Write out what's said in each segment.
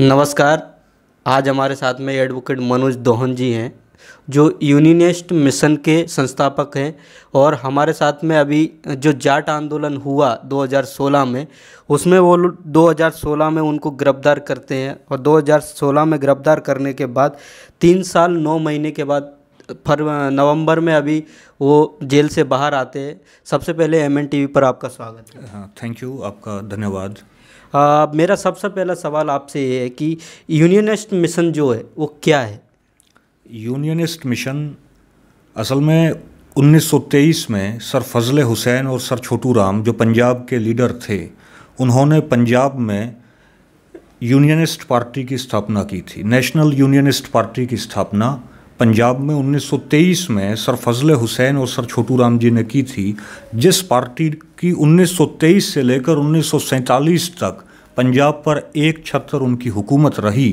नमस्कार। आज हमारे साथ में एडवोकेट मनोज दोहन जी हैं जो यूनिनेस्ट मिशन के संस्थापक हैं और हमारे साथ में अभी जो जाट आंदोलन हुआ 2016 में उसमें वो 2016 में उनको गिरफ्तार करते हैं और 2016 में गिरफ्तार करने के बाद 3 साल 9 महीने के बाद नवंबर में अभी वो जेल से बाहर आते हैं। सबसे पहले एमएन टीवी पर आपका स्वागत है। हाँ, थैंक यू, आपका धन्यवाद। मेरा सबसे पहला सवाल आपसे ये है कि यूनियनिस्ट मिशन जो है वो क्या है? यूनियनिस्ट मिशन असल में 1923 में सर फजल हुसैन और सर छोटू राम जो पंजाब के लीडर थे, उन्होंने पंजाब में यूनियनिस्ट पार्टी की स्थापना की थी। नेशनल यूनियनिस्ट पार्टी की स्थापना पंजाब में 1923 में सर फजल हुसैन और सर छोटू राम जी ने की थी, जिस पार्टी की 1923 से लेकर 1947 तक पंजाब पर एक छत्र उनकी हुकूमत रही।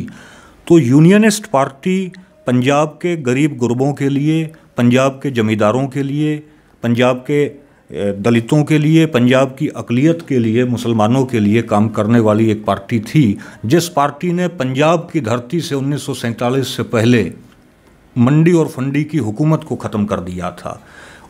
तो यूनियनिस्ट पार्टी पंजाब के गरीब गुरबों के लिए, पंजाब के जमींदारों के लिए, पंजाब के दलितों के लिए, पंजाब की अक़लियत के लिए, मुसलमानों के लिए काम करने वाली एक पार्टी थी, जिस पार्टी ने पंजाब की धरती से 1947 से पहले मंडी और फंडी की हुकूमत को ख़त्म कर दिया था।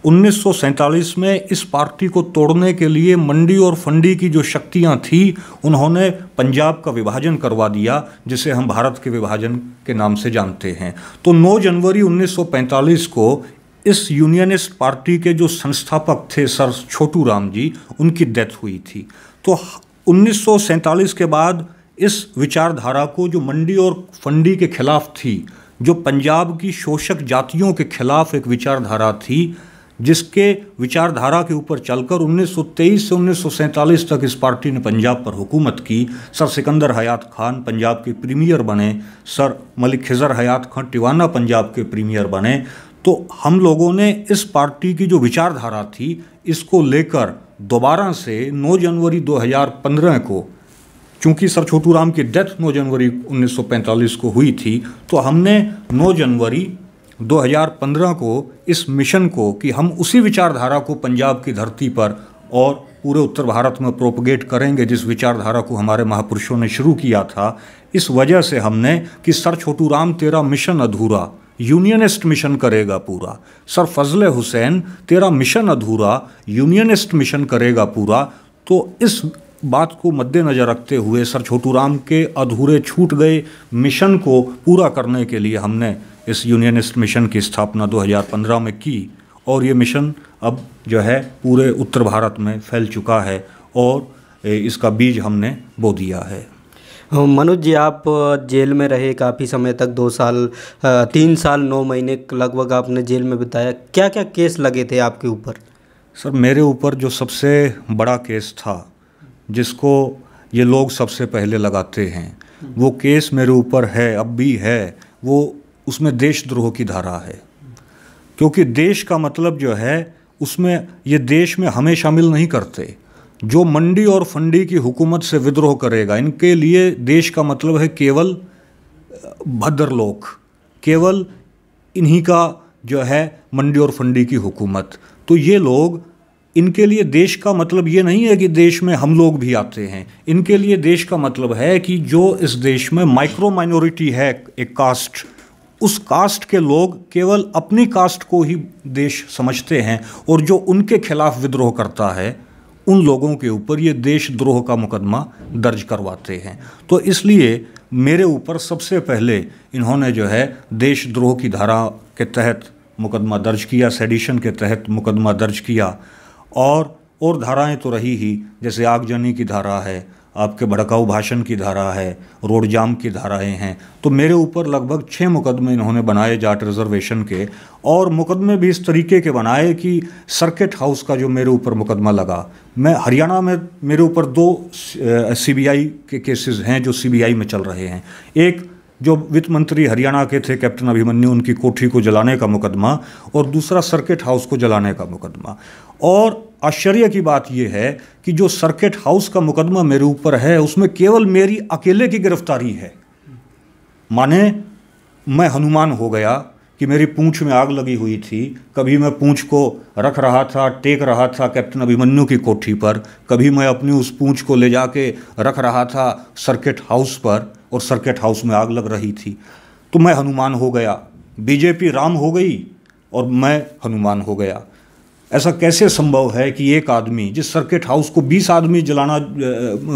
1947 में इस पार्टी को तोड़ने के लिए मंडी और फंडी की जो शक्तियां थी, उन्होंने पंजाब का विभाजन करवा दिया, जिसे हम भारत के विभाजन के नाम से जानते हैं। तो 9 जनवरी 1945 को इस यूनियनिस्ट पार्टी के जो संस्थापक थे सर छोटू राम जी, उनकी डेथ हुई थी। तो 1947 के बाद इस विचारधारा को, जो मंडी और फंडी के खिलाफ थी, जो पंजाब की शोषक जातियों के खिलाफ एक विचारधारा थी, जिसके विचारधारा के ऊपर चलकर 1923 से 1947 तक इस पार्टी ने पंजाब पर हुकूमत की। सर सिकंदर हयात खान पंजाब के प्रीमियर बने, सर मलिक खिज़र हयात खान टिवाना पंजाब के प्रीमियर बने। तो हम लोगों ने इस पार्टी की जो विचारधारा थी, इसको लेकर दोबारा से 9 जनवरी 2015 को, चूँकि सर छोटू राम की डेथ 9 जनवरी 1945 को हुई थी, तो हमने 9 जनवरी 2015 को इस मिशन को, कि हम उसी विचारधारा को पंजाब की धरती पर और पूरे उत्तर भारत में प्रोपगेट करेंगे, जिस विचारधारा को हमारे महापुरुषों ने शुरू किया था। इस वजह से हमने कि सर छोटू राम तेरा मिशन अधूरा, यूनियनिस्ट मिशन करेगा पूरा। सर फजल हुसैन तेरा मिशन अधूरा, यूनियनिस्ट मिशन करेगा पूरा। तो इस बात को मद्देनज़र रखते हुए सर छोटू राम के अधूरे छूट गए मिशन को पूरा करने के लिए हमने इस यूनियनिस्ट मिशन की स्थापना 2015 में की, और ये मिशन अब जो है पूरे उत्तर भारत में फैल चुका है और इसका बीज हमने बो दिया है। मनोज जी, आप जेल में रहे काफ़ी समय तक, 3 साल 9 महीने लगभग आपने जेल में बिताया। क्या क्या केस लगे थे आपके ऊपर? सर, मेरे ऊपर जो सबसे बड़ा केस था, जिसको ये लोग सबसे पहले लगाते हैं, वो केस मेरे ऊपर है, अब भी है। वो उसमें देशद्रोह की धारा है, क्योंकि देश का मतलब जो है, उसमें ये देश में हमें शामिल नहीं करते। जो मंडी और फंडी की हुकूमत से विद्रोह करेगा, इनके लिए देश का मतलब है केवल भद्र लोग, केवल इन्हीं का जो है मंडी और फंडी की हुकूमत। तो ये लोग, इनके लिए देश का मतलब ये नहीं है कि देश में हम लोग भी आते हैं। इनके लिए देश का मतलब है कि जो इस देश में माइक्रो माइनॉरिटी है, एक कास्ट, उस कास्ट के लोग केवल अपनी कास्ट को ही देश समझते हैं, और जो उनके खिलाफ विद्रोह करता है, उन लोगों के ऊपर ये देशद्रोह का मुकदमा दर्ज करवाते हैं। तो इसलिए मेरे ऊपर सबसे पहले इन्होंने जो है देशद्रोह की धारा के तहत मुकदमा दर्ज किया, सेडिशन के तहत मुकदमा दर्ज किया, और धाराएं तो रही ही, जैसे आगजनी की धारा है, आपके भड़काऊ भाषण की धारा है, रोड जाम की धाराएं हैं। तो मेरे ऊपर लगभग 6 मुकदमे इन्होंने बनाए जाट रिजर्वेशन के, और मुकदमे भी इस तरीके के बनाए कि सर्किट हाउस का जो मेरे ऊपर मुकदमा लगा, मैं हरियाणा में मेरे ऊपर 2 CBI के केसेस हैं जो CBI में चल रहे हैं। एक जो वित्त मंत्री हरियाणा के थे कैप्टन अभिमन्यु, उनकी कोठी को जलाने का मुकदमा, और दूसरा सर्किट हाउस को जलाने का मुकदमा। और आश्चर्य की बात यह है कि जो सर्किट हाउस का मुकदमा मेरे ऊपर है, उसमें केवल मेरी अकेले की गिरफ्तारी है। माने मैं हनुमान हो गया कि मेरी पूंछ में आग लगी हुई थी। कभी मैं पूंछ को रख रहा था, टेक रहा था कैप्टन अभिमन्यु की कोठी पर, कभी मैं अपनी उस पूंछ को ले जाके रख रहा था सर्किट हाउस पर, और सर्किट हाउस में आग लग रही थी, तो मैं हनुमान हो गया, बीजेपी राम हो गई और मैं हनुमान हो गया। ऐसा कैसे संभव है कि एक आदमी, जिस सर्किट हाउस को 20 आदमी जलाना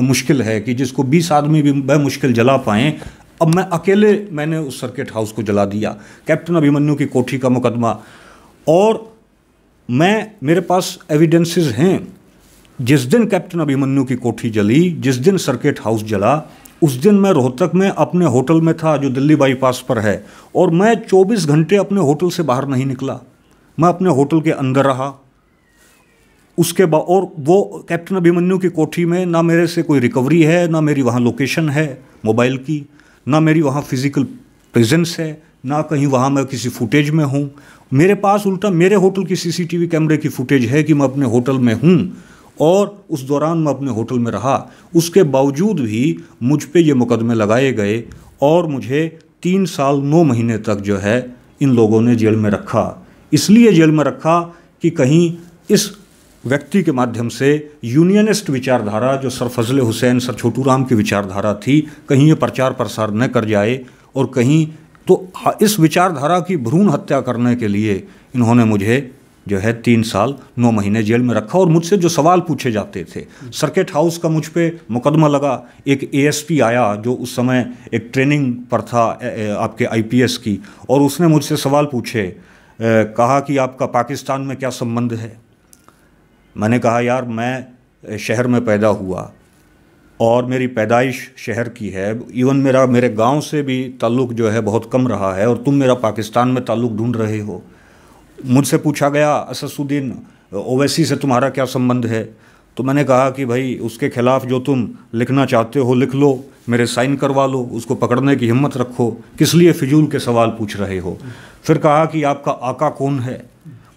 मुश्किल है, कि जिसको 20 आदमी भी मुश्किल जला पाएँ, अब मैंने उस सर्किट हाउस को जला दिया। कैप्टन अभिमन्यु की कोठी का मुकदमा, और मेरे पास एविडेंसेस हैं। जिस दिन कैप्टन अभिमन्यु की कोठी जली, जिस दिन सर्किट हाउस जला, उस दिन मैं रोहतक में अपने होटल में था जो दिल्ली बाईपास पर है, और मैं 24 घंटे अपने होटल से बाहर नहीं निकला, मैं अपने होटल के अंदर रहा। उसके बाद, और वो कैप्टन अभिमन्यु की कोठी में ना मेरे से कोई रिकवरी है, ना मेरी वहाँ लोकेशन है मोबाइल की, ना मेरी वहाँ फिजिकल प्रेजेंस है, ना कहीं वहाँ मैं किसी फुटेज में हूँ। मेरे पास उल्टा मेरे होटल की सीसीटीवी कैमरे की फुटेज है कि मैं अपने होटल में हूँ और उस दौरान मैं अपने होटल में रहा। उसके बावजूद भी मुझ पे ये मुकदमे लगाए गए और मुझे 3 साल 9 महीने तक जो है इन लोगों ने जेल में रखा। इसलिए जेल में रखा कि कहीं इस व्यक्ति के माध्यम से यूनियनिस्ट विचारधारा, जो सर फजल हुसैन, सर छोटू राम की विचारधारा थी, कहीं ये प्रचार प्रसार न कर जाए, और कहीं तो इस विचारधारा की भ्रूण हत्या करने के लिए इन्होंने मुझे जो है 3 साल 9 महीने जेल में रखा। और मुझसे जो सवाल पूछे जाते थे, सर्किट हाउस का मुझ पे मुकदमा लगा। एक एएसपी आया जो उस समय एक ट्रेनिंग पर था आपके आईपीएस की, और उसने मुझसे सवाल पूछे, कहा कि आपका पाकिस्तान में क्या संबंध है। मैंने कहा, यार मैं शहर में पैदा हुआ और मेरी पैदाइश शहर की है, इवन मेरे गांव से भी ताल्लुक़ जो है बहुत कम रहा है, और तुम मेरा पाकिस्तान में ताल्लुक़ ढूंढ रहे हो। मुझसे पूछा गया, असदुद्दीन ओवैसी से तुम्हारा क्या संबंध है। तो मैंने कहा कि भाई उसके खिलाफ जो तुम लिखना चाहते हो लिख लो, मेरे साइन करवा लो, उसको पकड़ने की हिम्मत रखो, किस लिए फिजूल के सवाल पूछ रहे हो। फिर कहा कि आपका आका कौन है।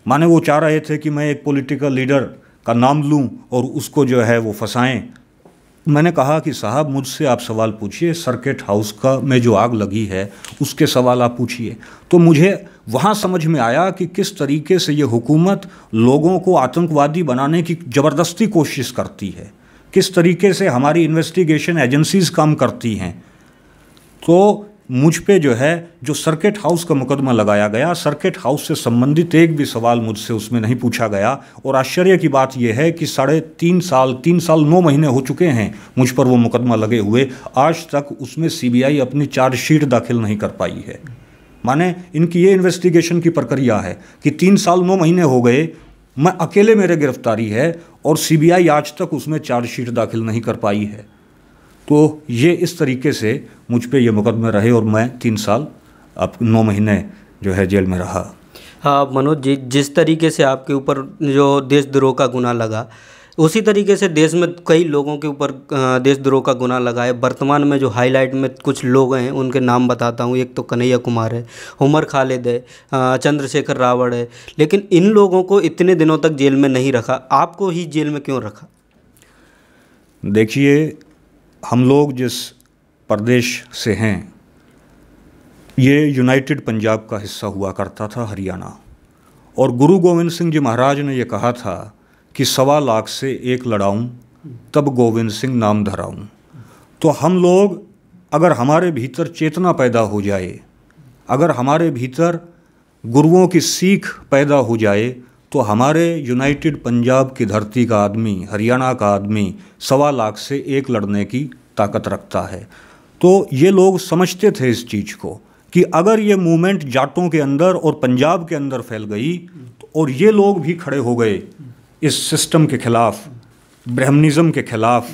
माने वो चाह रहे थे कि मैं एक पॉलिटिकल लीडर का नाम लूं और उसको जो है वो फंसाएं। मैंने कहा कि साहब मुझसे आप सवाल पूछिए, सर्किट हाउस का में जो आग लगी है उसके सवाल आप पूछिए। तो मुझे वहाँ समझ में आया कि किस तरीके से ये हुकूमत लोगों को आतंकवादी बनाने की ज़बरदस्ती कोशिश करती है, किस तरीके से हमारी इन्वेस्टिगेशन एजेंसीज़ काम करती हैं। तो मुझ पे जो है जो सर्किट हाउस का मुकदमा लगाया गया, सर्किट हाउस से संबंधित एक भी सवाल मुझसे उसमें नहीं पूछा गया। और आश्चर्य की बात यह है कि 3.5 साल 3 साल 9 महीने हो चुके हैं मुझ पर वो मुकदमा लगे हुए, आज तक उसमें सीबीआई अपनी चार्जशीट दाखिल नहीं कर पाई है। माने इनकी ये इन्वेस्टिगेशन की प्रक्रिया है कि 3 साल 9 महीने हो गए, मैं अकेले मेरे गिरफ्तारी है और सीबीआई आज तक उसमें चार्जशीट दाखिल नहीं कर पाई है। तो ये इस तरीके से मुझ पे ये मुकदमे रहे और मैं 3 साल अब 9 महीने जो है जेल में रहा। हाँ मनोज जी, जिस तरीके से आपके ऊपर जो देशद्रोह का गुनाह लगा, उसी तरीके से देश में कई लोगों के ऊपर देशद्रोह का गुनाह लगा है। वर्तमान में जो हाईलाइट में कुछ लोग हैं उनके नाम बताता हूँ। एक तो कन्हैया कुमार है, उमर खालिद है, चंद्रशेखर रावण है। लेकिन इन लोगों को इतने दिनों तक जेल में नहीं रखा, आपको ही जेल में क्यों रखा? देखिए, हम लोग जिस प्रदेश से हैं, ये यूनाइटेड पंजाब का हिस्सा हुआ करता था, हरियाणा। और गुरु गोविंद सिंह जी महाराज ने ये कहा था कि 1.25 लाख से एक लड़ाऊं, तब गोविंद सिंह नाम धराऊं। तो हम लोग, अगर हमारे भीतर चेतना पैदा हो जाए, अगर हमारे भीतर गुरुओं की सीख पैदा हो जाए, तो हमारे यूनाइटेड पंजाब की धरती का आदमी, हरियाणा का आदमी 1.25 लाख से एक लड़ने की ताकत रखता है। तो ये लोग समझते थे इस चीज़ को कि अगर ये मूवमेंट जाटों के अंदर और पंजाब के अंदर फैल गई, तो और ये लोग भी खड़े हो गए इस सिस्टम के खिलाफ, ब्राह्मणिज्म के खिलाफ,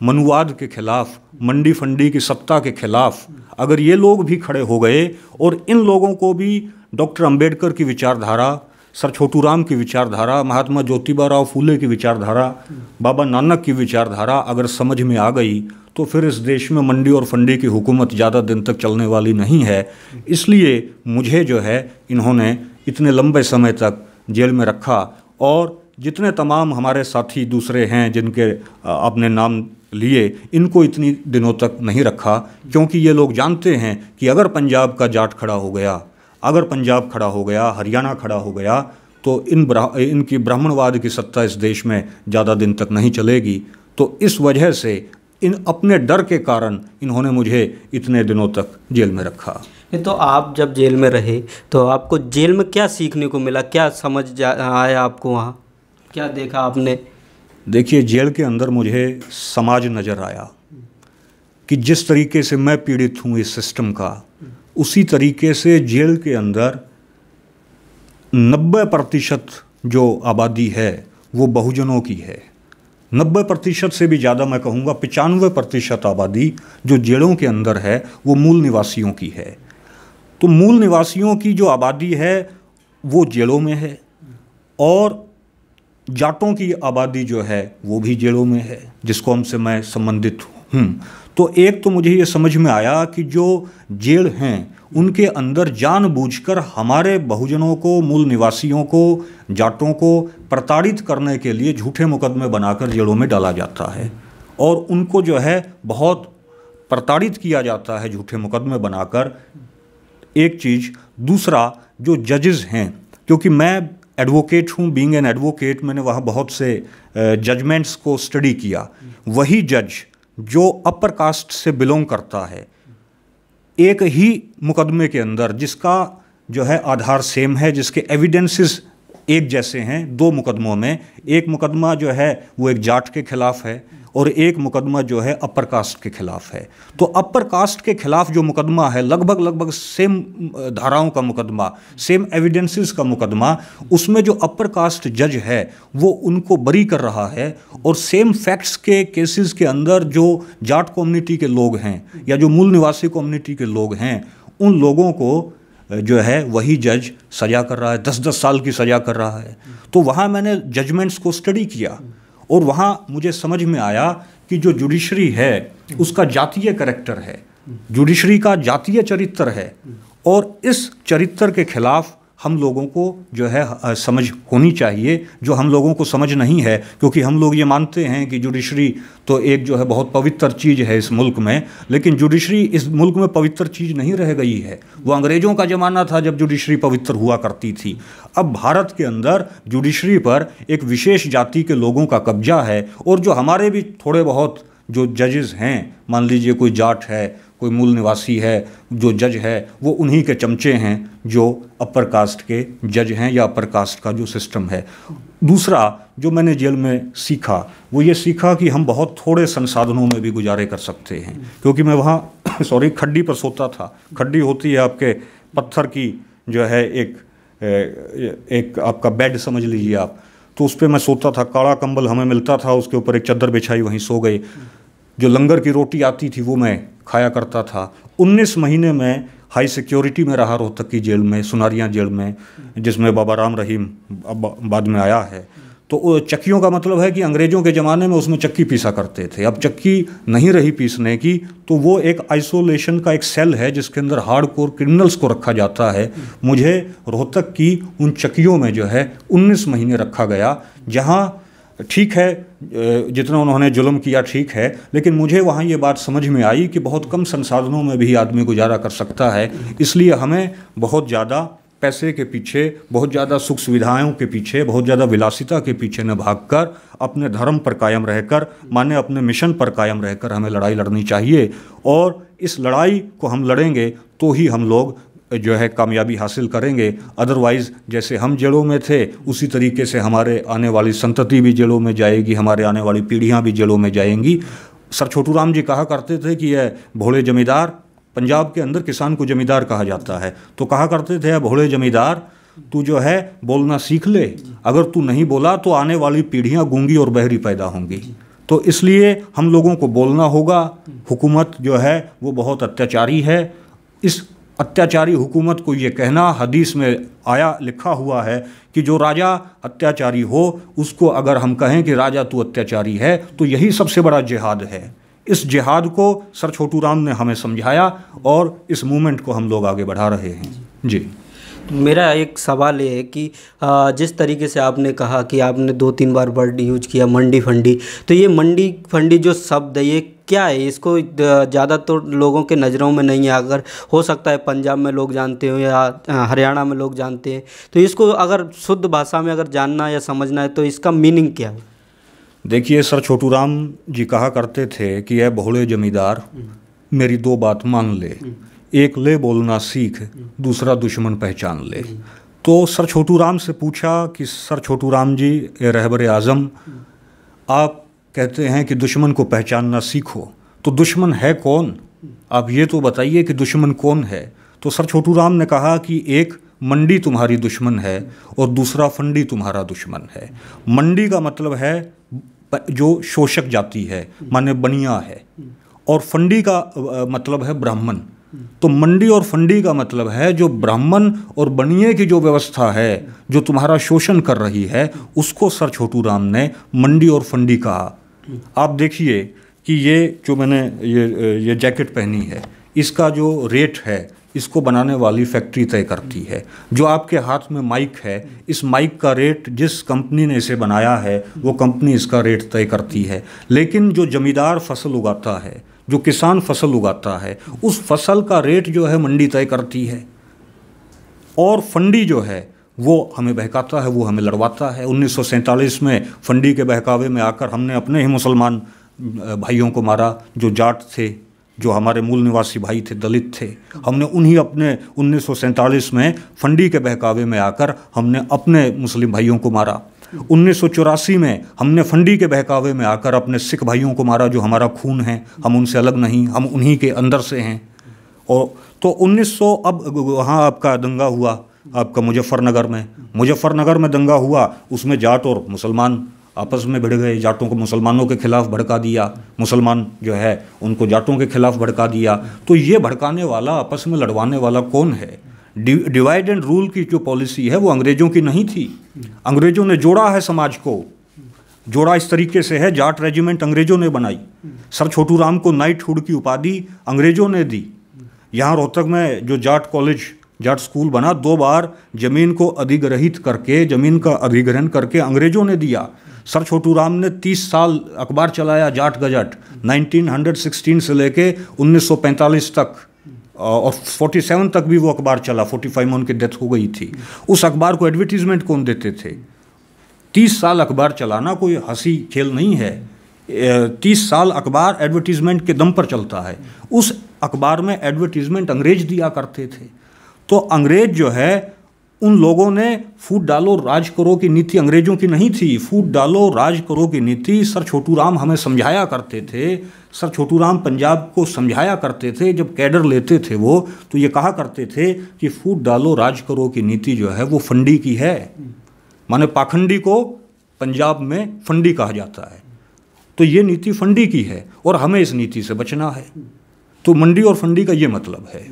मनुवाद के खिलाफ, मंडी फंडी की सत्ता के खिलाफ, अगर ये लोग भी खड़े हो गए और इन लोगों को भी डॉक्टर अंबेडकर की विचारधारा, सर छोटू राम की विचारधारा, महात्मा ज्योतिबा राव फूले की विचारधारा, बाबा नानक की विचारधारा अगर समझ में आ गई, तो फिर इस देश में मंडी और फंडी की हुकूमत ज़्यादा दिन तक चलने वाली नहीं है। इसलिए मुझे जो है इन्होंने इतने लंबे समय तक जेल में रखा। और जितने तमाम हमारे साथी दूसरे हैं जिनके आपने नाम लिए, इनको इतनी दिनों तक नहीं रखा, क्योंकि ये लोग जानते हैं कि अगर पंजाब का जाट खड़ा हो गया, अगर पंजाब खड़ा हो गया, हरियाणा खड़ा हो गया, तो इनकी ब्राह्मणवाद की सत्ता इस देश में ज़्यादा दिन तक नहीं चलेगी। तो इस वजह से इन अपने डर के कारण इन्होंने मुझे इतने दिनों तक जेल में रखा। तो आप जब जेल में रहे तो आपको जेल में क्या सीखने को मिला, क्या आया आपको, वहाँ क्या देखा आपने? देखिए, जेल के अंदर मुझे समाज नज़र आया कि जिस तरीके से मैं पीड़ित हूँ इस सिस्टम का, उसी तरीके से जेल के अंदर 90% जो आबादी है वो बहुजनों की है। 90% से भी ज़्यादा मैं कहूँगा 95% आबादी जो जेलों के अंदर है वो मूल निवासियों की है। तो मूल निवासियों की जो आबादी है वो जेलों में है, और जाटों की आबादी जो है वो भी जेलों में है, जिसको हमसे मैं संबंधित हूँ। तो एक तो मुझे ये समझ में आया कि जो जेल हैं उनके अंदर जानबूझकर हमारे बहुजनों को, मूल निवासियों को, जाटों को प्रताड़ित करने के लिए झूठे मुकदमे बनाकर जेलों में डाला जाता है, और उनको जो है बहुत प्रताड़ित किया जाता है झूठे मुकदमे बनाकर। एक चीज़। दूसरा, जो जजेस हैं, क्योंकि मैं एडवोकेट हूँ, बीइंग एन एडवोकेट मैंने वहाँ बहुत से जजमेंट्स को स्टडी किया। वही जज जो अपर कास्ट से बिलोंग करता है, एक ही मुकदमे के अंदर जिसका जो है आधार सेम है, जिसके एविडेंसेस एक जैसे हैं, दो मुकदमों में, एक मुकदमा जो है वो एक जाट के खिलाफ है और एक मुकदमा जो है अपर कास्ट के खिलाफ है। तो अपर कास्ट के खिलाफ जो मुकदमा है, लगभग सेम धाराओं का मुकदमा, सेम एविडेंसेस का मुकदमा, उसमें जो अपर कास्ट जज है वो उनको बरी कर रहा है, और सेम फैक्ट्स के केसेस के अंदर जो जाट कम्युनिटी के लोग हैं या जो मूल निवासी कम्युनिटी के लोग हैं, उन लोगों को जो है वही जज सज़ा कर रहा है, 10-10 साल की सज़ा कर रहा है। तो वहाँ मैंने जजमेंट्स को स्टडी किया, और वहाँ मुझे समझ में आया कि जो जुडिशरी है उसका जातीय कैरेक्टर है, जुडिशरी का जातीय चरित्र है, और इस चरित्र के खिलाफ हम लोगों को जो है समझ होनी चाहिए, जो हम लोगों को समझ नहीं है, क्योंकि हम लोग ये मानते हैं कि जुडिशरी तो एक जो है बहुत पवित्र चीज़ है इस मुल्क में, लेकिन जुडिशरी इस मुल्क में पवित्र चीज़ नहीं रह गई है। वो अंग्रेज़ों का ज़माना था जब जुडिशरी पवित्र हुआ करती थी। अब भारत के अंदर जुडिशरी पर एक विशेष जाति के लोगों का कब्जा है, और जो हमारे भी थोड़े बहुत जो जजेस हैं, मान लीजिए कोई जाट है, कोई मूल निवासी है, जो जज है वो उन्हीं के चमचे हैं जो अपर कास्ट के जज हैं या अपर कास्ट का जो सिस्टम है। दूसरा जो मैंने जेल में सीखा वो ये सीखा कि हम बहुत थोड़े संसाधनों में भी गुजारे कर सकते हैं, क्योंकि मैं वहाँ खड्डी पर सोता था। खड्डी होती है आपके पत्थर की जो है एक आपका बेड समझ लीजिए आप, तो उस पर मैं सोता था। काला कंबल हमें मिलता था, उसके ऊपर एक चादर बिछाई, वहीं सो गए। जो लंगर की रोटी आती थी वो मैं खाया करता था। 19 महीने में हाई सिक्योरिटी में रहा रोहतक की जेल में, सुनारियाँ जेल में, जिसमें बाबा राम रहीम बाद में आया है। तो चक्कियों का मतलब है कि अंग्रेज़ों के ज़माने में उसमें चक्की पीसा करते थे, अब चक्की नहीं रही पीसने की, तो वो एक आइसोलेशन का एक सेल है जिसके अंदर हार्डकोर क्रिमिनल्स को रखा जाता है। मुझे रोहतक की उन चक्कियों में जो है 19 महीने रखा गया, जहाँ ठीक है जितना उन्होंने जुल्म किया ठीक है, लेकिन मुझे वहाँ ये बात समझ में आई कि बहुत कम संसाधनों में भी आदमी गुजारा कर सकता है। इसलिए हमें बहुत ज़्यादा पैसे के पीछे, बहुत ज़्यादा सुख सुविधाओं के पीछे, बहुत ज़्यादा विलासिता के पीछे न भागकर अपने धर्म पर कायम रहकर, माने अपने मिशन पर कायम रहकर हमें लड़ाई लड़नी चाहिए। और इस लड़ाई को हम लड़ेंगे तो ही हम लोग जो है कामयाबी हासिल करेंगे। अदरवाइज़ जैसे हम जेलों में थे उसी तरीके से हमारे आने वाली संतति भी जेलों में जाएगी, हमारे आने वाली पीढ़ियां भी जेलों में जाएंगी। सर छोटू राम जी कहा करते थे कि यह भोले जमींदार, पंजाब के अंदर किसान को जमींदार कहा जाता है, तो कहा करते थे भोले जमींदार तू जो है बोलना सीख ले, अगर तू नहीं बोला तो आने वाली पीढ़ियाँ गूंगी और बहरी पैदा होंगी। तो इसलिए हम लोगों को बोलना होगा। हुकूमत जो है वो बहुत अत्याचारी है। इस अत्याचारी हुकूमत को ये कहना, हदीस में आया लिखा हुआ है कि जो राजा अत्याचारी हो उसको अगर हम कहें कि राजा तू अत्याचारी है, तो यही सबसे बड़ा जिहाद है। इस जिहाद को सर छोटू राम ने हमें समझाया और इस मूवमेंट को हम लोग आगे बढ़ा रहे हैं। जी, मेरा एक सवाल ये है कि जिस तरीके से आपने कहा कि आपने 2-3 बार वर्ड यूज किया मंडी फंडी, तो ये मंडी फंडी जो शब्द है ये क्या है? इसको ज़्यादा तो लोगों के नज़रों में नहीं है, अगर हो सकता है पंजाब में लोग जानते हो या हरियाणा में लोग जानते हैं, तो इसको अगर शुद्ध भाषा में अगर जानना या समझना है तो इसका मीनिंग क्या है? देखिए, सर छोटूराम जी कहा करते थे कि यह बहुड़े जमींदार मेरी दो बात मान ले, एक ले बोलना सीख, दूसरा दुश्मन पहचान ले। तो सर छोटूराम से पूछा कि सर छोटूराम जी, रहबर आज़म, आप कहते हैं कि दुश्मन को पहचानना सीखो, तो दुश्मन है कौन? आप ये तो बताइए कि दुश्मन कौन है। तो सर छोटूराम ने कहा कि एक मंडी तुम्हारी दुश्मन है और दूसरा फंडी तुम्हारा दुश्मन है। मंडी का मतलब है जो शोषक जाति है, माने बनिया है, और फंडी का मतलब है ब्राह्मण। तो मंडी और फंडी का मतलब है जो ब्राह्मण और बनिए की जो व्यवस्था है, जो तुम्हारा शोषण कर रही है, उसको सर छोटूराम ने मंडी और फंडी कहा। आप देखिए कि ये जो मैंने ये जैकेट पहनी है, इसका जो रेट है, इसको बनाने वाली फैक्ट्री तय करती है। जो आपके हाथ में माइक है, इस माइक का रेट जिस कंपनी ने इसे बनाया है, वो कंपनी इसका रेट तय करती है। लेकिन जो जमींदार फसल उगाता है, जो किसान फसल उगाता है, उस फसल का रेट जो है मंडी तय करती है। और फंडी जो है वो हमें बहकाता है, वो हमें लड़वाता है। 1947 में फंडी के बहकावे में आकर हमने अपने ही मुसलमान भाइयों को मारा, जो जाट थे, जो हमारे मूल निवासी भाई थे, दलित थे। हमने उन्हीं अपने 1947 में फंडी के बहकावे में आकर हमने अपने मुस्लिम भाइयों को मारा। 1984 में हमने फंडी के बहकावे में आकर अपने सिख भाइयों को मारा, जो हमारा खून है, हम उनसे अलग नहीं, हम उन्हीं के अंदर से हैं। और तो 1900 अब वहाँ आपका दंगा हुआ, आपका मुजफ्फरनगर में दंगा हुआ। उसमें जाट और मुसलमान आपस में भिड़ गए, जाटों को मुसलमानों के खिलाफ भड़का दिया, मुसलमान जो है उनको जाटों के खिलाफ भड़का दिया। तो ये भड़काने वाला, आपस में लड़वाने वाला कौन है? डिवाइड एंड रूल की जो पॉलिसी है वो अंग्रेज़ों की नहीं थी। अंग्रेज़ों ने जोड़ा है समाज को, जोड़ा इस तरीके से है, जाट रेजिमेंट अंग्रेज़ों ने बनाई। सर छोटूराम को नाइटहुड की उपाधि अंग्रेज़ों ने दी। यहाँ रोहतक में जो जाट कॉलेज, जाट स्कूल बना, 2 बार ज़मीन को अधिग्रहित करके, ज़मीन का अधिग्रहण करके अंग्रेज़ों ने दिया। सर छोटूराम ने 30 साल अखबार चलाया, जाट गजट, 1916 से लेके 1945 तक, और 47 तक भी वो अखबार चला। 45 में उनकी डेथ हो गई थी। उस अखबार को एडवर्टीजमेंट कौन देते थे? 30 साल अखबार चलाना कोई हंसी खेल नहीं है। 30 साल अखबार एडवर्टीजमेंट के दम पर चलता है। उस अखबार में एडवर्टीजमेंट अंग्रेज दिया करते थे। तो अंग्रेज जो है, उन लोगों ने फूट डालो राज करो की नीति अंग्रेजों की नहीं थी। फूट डालो राज करो की नीति सर छोटूराम हमें समझाया करते थे। सर छोटूराम पंजाब को समझाया करते थे। जब कैडर लेते थे वो, तो ये कहा करते थे कि फूट डालो राज करो की नीति जो है वो फंडी की है। माने पाखंडी को पंजाब में फंडी कहा जाता है। तो ये नीति फंडी की है और हमें इस नीति से बचना है। तो मंडी और फंडी का ये मतलब है।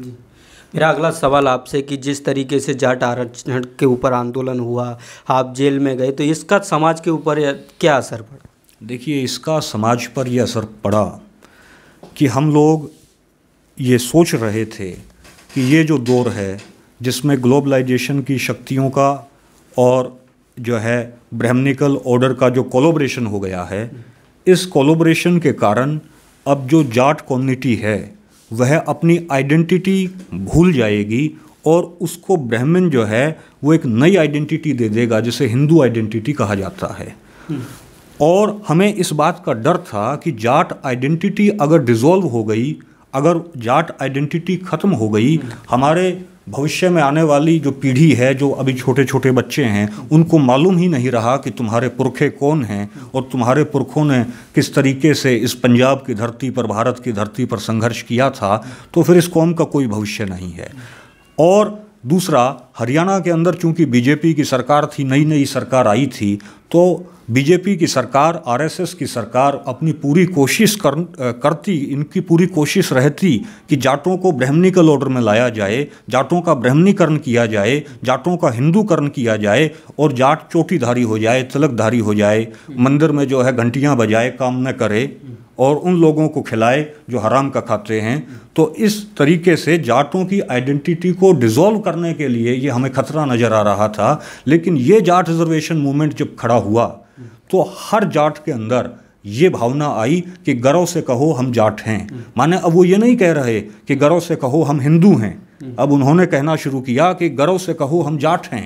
मेरा अगला सवाल आपसे कि जिस तरीके से जाट आरक्षण के ऊपर आंदोलन हुआ, आप जेल में गए, तो इसका समाज के ऊपर क्या असर पड़ा? देखिए, इसका समाज पर यह असर पड़ा कि हम लोग ये सोच रहे थे कि ये जो दौर है जिसमें ग्लोबलाइजेशन की शक्तियों का और जो है ब्राह्मणिकल ऑर्डर का जो कोलैबोरेशन हो गया है, इस कोलैबोरेशन के कारण अब जो जाट कम्युनिटी है वह अपनी आइडेंटिटी भूल जाएगी और उसको ब्राह्मण जो है वो एक नई आइडेंटिटी दे देगा, जिसे हिंदू आइडेंटिटी कहा जाता है। और हमें इस बात का डर था कि जाट आइडेंटिटी अगर डिसॉल्व हो गई, अगर जाट आइडेंटिटी ख़त्म हो गई, हमारे भविष्य में आने वाली जो पीढ़ी है, जो अभी छोटे छोटे बच्चे हैं, उनको मालूम ही नहीं रहा कि तुम्हारे पुरखे कौन हैं और तुम्हारे पुरखों ने किस तरीके से इस पंजाब की धरती पर, भारत की धरती पर संघर्ष किया था। तो फिर इस कौम का कोई भविष्य नहीं है। और दूसरा, हरियाणा के अंदर चूंकि बीजेपी की सरकार थी, नई नई सरकार आई थी, तो बीजेपी की सरकार, आरएसएस की सरकार अपनी पूरी कोशिश करती, इनकी पूरी कोशिश रहती कि जाटों को ब्राह्मणिकल ऑर्डर में लाया जाए, जाटों का ब्राह्मणीकरण किया जाए, जाटों का हिंदूकरण किया जाए और जाट चोटीधारी हो जाए, तिलकधारी हो जाए, मंदिर में जो है घंटियाँ बजाए, काम न करे और उन लोगों को खिलाए जो हराम का खाते हैं। तो इस तरीके से जाटों की आइडेंटिटी को डिसॉल्व करने के लिए ये हमें खतरा नज़र आ रहा था। लेकिन ये जाट रिजर्वेशन मूवमेंट जब खड़ा हुआ तो हर जाट के अंदर ये भावना आई कि गर्व से कहो हम जाट हैं। माने अब वो ये नहीं कह रहे कि गर्व से कहो हम हिंदू हैं, अब उन्होंने कहना शुरू किया कि गर्व से कहो हम जाट हैं।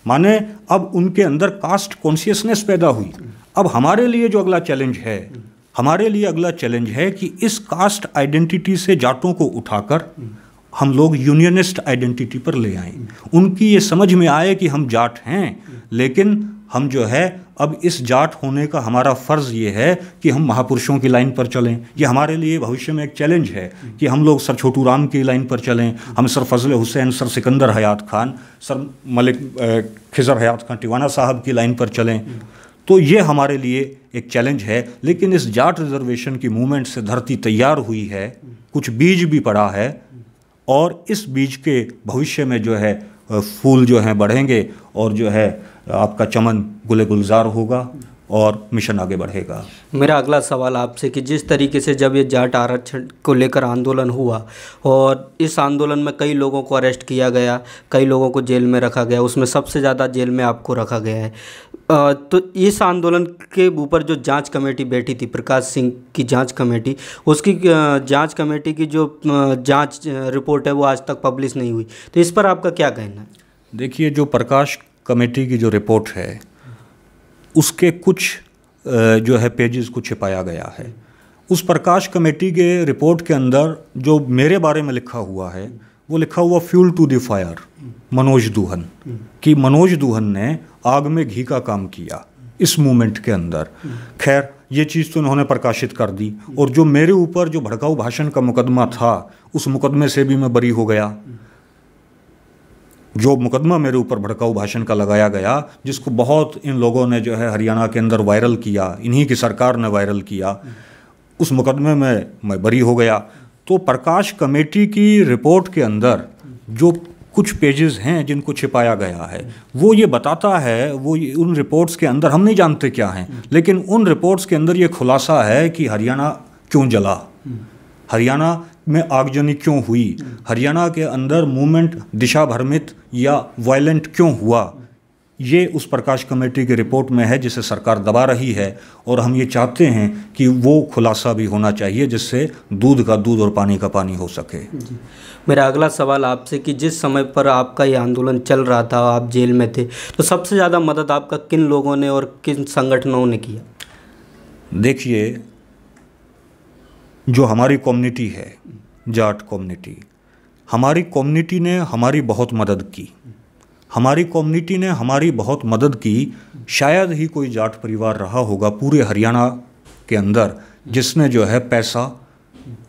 माने अब उनके अंदर कास्ट कॉन्शियसनेस पैदा हुई। अब हमारे लिए जो अगला चैलेंज है, हमारे लिए अगला चैलेंज है कि इस कास्ट आइडेंटिटी से जाटों को उठाकर हम लोग यूनियनिस्ट आइडेंटिटी पर ले आएं। उनकी ये समझ में आए कि हम जाट हैं, लेकिन हम जो है अब इस जाट होने का हमारा फ़र्ज़ ये है कि हम महापुरुषों की लाइन पर चलें। ये हमारे लिए भविष्य में एक चैलेंज है कि हम लोग सर छोटू राम की लाइन पर चलें, हम सर फजल हुसैन, सर सिकंदर हयात खान, सर मलिक खिज़र हयात खान टिवाना साहब की लाइन पर चलें। तो ये हमारे लिए एक चैलेंज है। लेकिन इस जाट रिजर्वेशन की मूवमेंट से धरती तैयार हुई है, कुछ बीज भी पड़ा है, और इस बीज के भविष्य में जो है फूल जो हैं बढ़ेंगे और जो है आपका चमन गुले गुलजार होगा और मिशन आगे बढ़ेगा। मेरा अगला सवाल आपसे कि जिस तरीके से जब ये जाट आरक्षण को लेकर आंदोलन हुआ और इस आंदोलन में कई लोगों को अरेस्ट किया गया, कई लोगों को जेल में रखा गया, उसमें सबसे ज़्यादा जेल में आपको रखा गया है, तो इस आंदोलन के ऊपर जो जांच कमेटी बैठी थी, प्रकाश सिंह की जांच कमेटी, उसकी जांच कमेटी की जो जांच रिपोर्ट है वो आज तक पब्लिश नहीं हुई, तो इस पर आपका क्या कहना है? देखिए, जो प्रकाश कमेटी की जो रिपोर्ट है उसके कुछ जो है पेजेस को छिपाया गया है। उस प्रकाश कमेटी के रिपोर्ट के अंदर जो मेरे बारे में लिखा हुआ है वो लिखा हुआ fuel to the fire Manoj Duhan, कि मनोज दुहन ने आग में घी का काम किया इस मूवमेंट के अंदर। खैर, ये चीज़ तो उन्होंने प्रकाशित कर दी, और जो मेरे ऊपर जो भड़काऊ भाषण का मुकदमा था उस मुकदमे से भी मैं बरी हो गया। जो मुकदमा मेरे ऊपर भड़काऊ भाषण का लगाया गया, जिसको बहुत इन लोगों ने जो है हरियाणा के अंदर वायरल किया, इन्हीं की सरकार ने वायरल किया, उस मुकदमे में मैं बरी हो गया। तो प्रकाश कमेटी की रिपोर्ट के अंदर जो कुछ पेजेस हैं जिनको छिपाया गया है वो ये बताता है, उन रिपोर्ट्स के अंदर हम नहीं जानते क्या हैं, लेकिन उन रिपोर्ट्स के अंदर ये खुलासा है कि हरियाणा क्यों जला, हरियाणा में आगजनी क्यों हुई, हरियाणा के अंदर मूवमेंट दिशा भ्रमित या वायलेंट क्यों हुआ। ये उस प्रकाश कमेटी की रिपोर्ट में है जिसे सरकार दबा रही है, और हम ये चाहते हैं कि वो खुलासा भी होना चाहिए जिससे दूध का दूध और पानी का पानी हो सके। मेरा अगला सवाल आपसे कि जिस समय पर आपका ये आंदोलन चल रहा था, आप जेल में थे, तो सबसे ज़्यादा मदद आपका किन लोगों ने और किन संगठनों ने किया? देखिए, जो हमारी कम्युनिटी है, जाट कम्युनिटी, हमारी कम्युनिटी ने हमारी बहुत मदद की। हमारी कम्युनिटी ने हमारी बहुत मदद की। शायद ही कोई जाट परिवार रहा होगा पूरे हरियाणा के अंदर जिसने जो है पैसा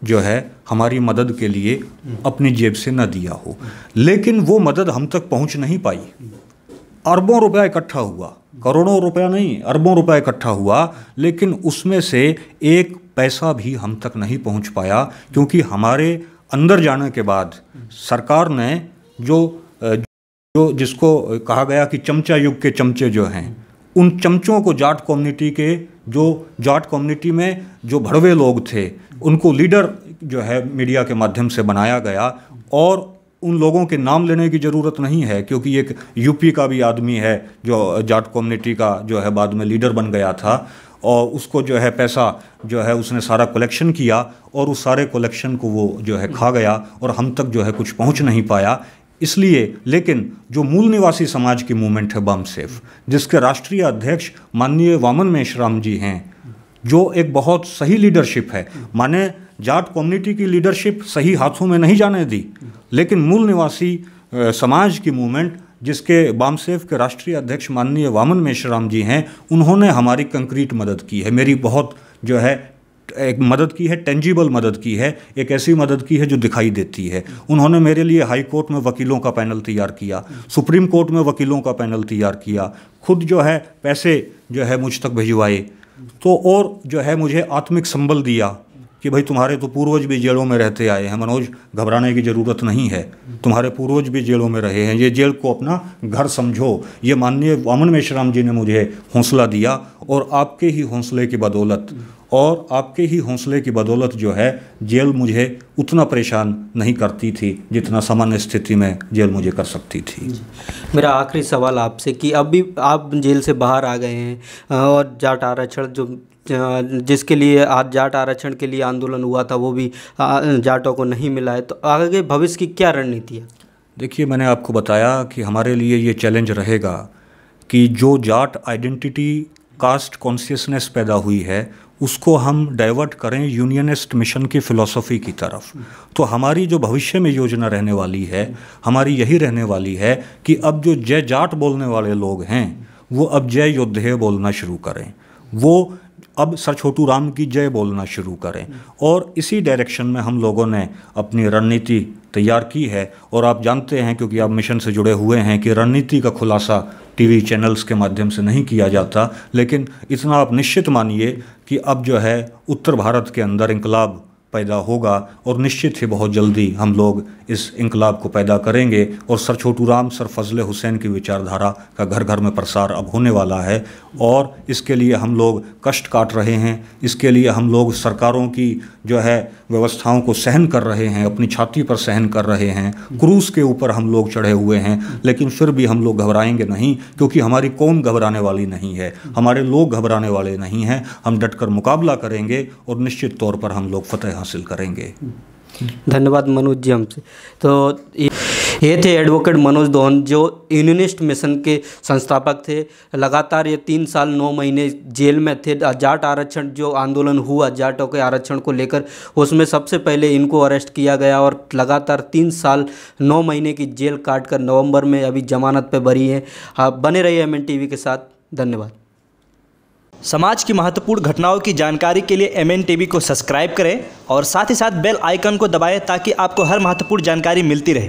जो है हमारी मदद के लिए अपनी जेब से न दिया हो, लेकिन वो मदद हम तक पहुंच नहीं पाई। अरबों रुपया इकट्ठा हुआ, करोड़ों रुपया नहीं, अरबों रुपया इकट्ठा हुआ, लेकिन उसमें से एक पैसा भी हम तक नहीं पहुंच पाया, क्योंकि हमारे अंदर जाने के बाद सरकार ने जो जिसको कहा गया कि चमचा युग के चमचे जो हैं, उन चमचों को जाट कम्युनिटी के, जो जाट कम्युनिटी में जो भड़वे लोग थे, उनको लीडर जो है मीडिया के माध्यम से बनाया गया। और उन लोगों के नाम लेने की ज़रूरत नहीं है, क्योंकि एक यूपी का भी आदमी है जो जाट कम्युनिटी का जो है बाद में लीडर बन गया था, और उसको जो है पैसा जो है उसने सारा कलेक्शन किया, और उस सारे कलेक्शन को वो जो है खा गया, और हम तक जो है कुछ पहुंच नहीं पाया। इसलिए, लेकिन जो मूल निवासी समाज की मूवमेंट है बामसेफ, जिसके राष्ट्रीय अध्यक्ष माननीय वामन मेश्राम जी हैं, जो एक बहुत सही लीडरशिप है, माने जाट कम्युनिटी की लीडरशिप सही हाथों में नहीं जाने दी, लेकिन मूल निवासी समाज की मूवमेंट जिसके बामसेफ के राष्ट्रीय अध्यक्ष माननीय वामन मेश्राम जी हैं, उन्होंने हमारी कंक्रीट मदद की है, मेरी बहुत जो है एक मदद की है, टेंजिबल मदद की है, एक ऐसी मदद की है जो दिखाई देती है। उन्होंने मेरे लिए हाई कोर्ट में वकीलों का पैनल तैयार किया, सुप्रीम कोर्ट में वकीलों का पैनल तैयार किया, खुद जो है पैसे जो है मुझ तक भिजवाए, तो और जो है मुझे आत्मिक संबल दिया कि भाई तुम्हारे तो पूर्वज भी जेलों में रहते आए हैं मनोज, घबराने की ज़रूरत नहीं है, तुम्हारे पूर्वज भी जेलों में रहे हैं, ये जेल को अपना घर समझो। ये माननीय वामन मेश्राम जी ने मुझे हौसला दिया, और आपके ही हौसले की बदौलत और आपके ही हौसले की बदौलत जो है जेल मुझे उतना परेशान नहीं करती थी जितना सामान्य स्थिति में जेल मुझे कर सकती थी। मेरा आखिरी सवाल आपसे कि अभी आप जेल से बाहर आ गए हैं और जाट आरक्षण जिसके लिए आज जाट आरक्षण के लिए आंदोलन हुआ था वो भी जाटों को नहीं मिला है, तो आगे भविष्य की क्या रणनीति है? देखिए, मैंने आपको बताया कि हमारे लिए ये चैलेंज रहेगा कि जो जाट आइडेंटिटी कास्ट कॉन्शियसनेस पैदा हुई है उसको हम डाइवर्ट करें यूनियनिस्ट मिशन की फ़िलॉसफी की तरफ। तो हमारी जो भविष्य में योजना रहने वाली है, हमारी यही रहने वाली है कि अब जो जय जाट बोलने वाले लोग हैं वो अब जय योद्धे बोलना शुरू करें, वो अब सर छोटू राम की जय बोलना शुरू करें। और इसी डायरेक्शन में हम लोगों ने अपनी रणनीति तैयार की है। और आप जानते हैं, क्योंकि आप मिशन से जुड़े हुए हैं, कि रणनीति का खुलासा टीवी चैनल्स के माध्यम से नहीं किया जाता, लेकिन इतना आप निश्चित मानिए कि अब जो है उत्तर भारत के अंदर इंकलाब पैदा होगा और निश्चित ही बहुत जल्दी हम लोग इस इंकलाब को पैदा करेंगे और सर छोटू राम, सर फजले हुसैन की विचारधारा का घर घर में प्रसार अब होने वाला है। और इसके लिए हम लोग कष्ट काट रहे हैं, इसके लिए हम लोग सरकारों की जो है व्यवस्थाओं को सहन कर रहे हैं, अपनी छाती पर सहन कर रहे हैं, क्रूस के ऊपर हम लोग चढ़े हुए हैं, लेकिन फिर भी हम लोग घबराएंगे नहीं, क्योंकि हमारी कौम घबराने वाली नहीं है, हमारे लोग घबराने वाले नहीं हैं। हम डटकर मुकाबला करेंगे और निश्चित तौर पर हम लोग फतेह हासिल करेंगे। धन्यवाद मनोज जी हमसे। तो ये थे एडवोकेट मनोज दोहन, जो यूनियनिस्ट मिशन के संस्थापक थे। लगातार ये 3 साल 9 महीने जेल में थे। जाट आरक्षण जो आंदोलन हुआ जाटों के आरक्षण को लेकर, उसमें सबसे पहले इनको अरेस्ट किया गया और लगातार 3 साल 9 महीने की जेल काटकर नवंबर में अभी जमानत पे बरी हैं। आप बने रहिए MNTV के साथ। धन्यवाद। समाज की महत्वपूर्ण घटनाओं की जानकारी के लिए MNTV को सब्सक्राइब करें और साथ ही साथ बेल आइकन को दबाएं ताकि आपको हर महत्वपूर्ण जानकारी मिलती रहे।